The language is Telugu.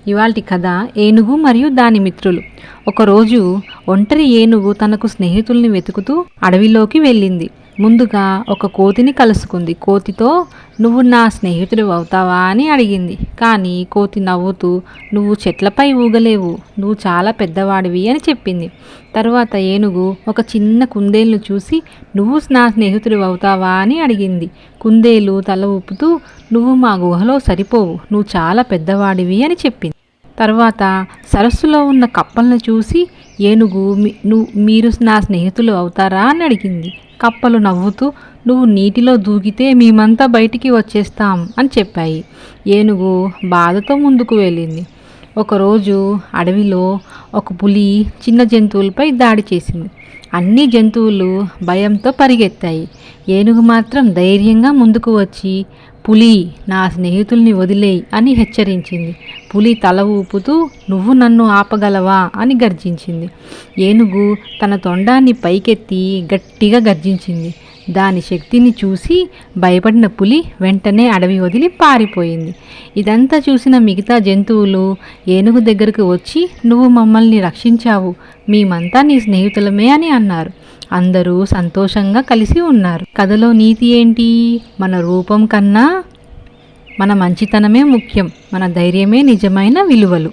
ఇవాల్టి కథ ఏనుగు మరియు దాని మిత్రులు. ఒకరోజు ఒంటరి ఏనుగు తనకు స్నేహితుల్ని వెతుకుతూ అడవిలోకి వెళ్ళింది. ముందుగా ఒక కోతిని కలుసుకుంది. కోతితో నువ్వు నా స్నేహితుడు అవుతావా అని అడిగింది. కానీ కోతి నవ్వుతూ నువ్వు చెట్లపై ఊగలేవు, నువ్వు చాలా పెద్దవాడివి అని చెప్పింది. తర్వాత ఏనుగు ఒక చిన్న కుందేలును చూసి నువ్వు నా స్నేహితుడు అవుతావా అని అడిగింది. కుందేలు తల ఊపుతూ నువ్వు మా గుహలో సరిపోవు, నువ్వు చాలా పెద్దవాడివి అని చెప్పింది. తర్వాత సరస్సులో ఉన్న కప్పలను చూసి ఏనుగు మీరు నా స్నేహితులు అవుతారా అని అడిగింది. కప్పలు నవ్వుతూ నువ్వు నీటిలో దూకితే మేమంతా బయటికి వచ్చేస్తాం అని చెప్పాయి. ఏనుగు బాధతో ముందుకు వెళ్ళింది. ఒకరోజు అడవిలో ఒక పులి చిన్న జంతువులపై దాడి చేసింది. అన్ని జంతువులు భయంతో పరిగెత్తాయి. ఏనుగు మాత్రం ధైర్యంగా ముందుకు వచ్చి పులి నా స్నేహితుల్ని వదిలేయి అని హెచ్చరించింది. పులి తల ఊపుతూ నువ్వు నన్ను ఆపగలవా అని గర్జించింది. ఏనుగు తన తొండాన్ని పైకెత్తి గట్టిగా గర్జించింది. దాని శక్తిని చూసి భయపడిన పులి వెంటనే అడవి వదిలి పారిపోయింది. ఇదంతా చూసిన మిగతా జంతువులు ఏనుగు దగ్గరకు వచ్చి నువ్వు మమ్మల్ని రక్షించావు, మేమంతా నీ స్నేహితులమే అని అన్నారు. అందరూ సంతోషంగా కలిసి ఉన్నారు. కథలో నీతి ఏంటి? మన రూపం కన్నా మన మంచితనమే ముఖ్యం, మన ధైర్యమే నిజమైన విలువలు.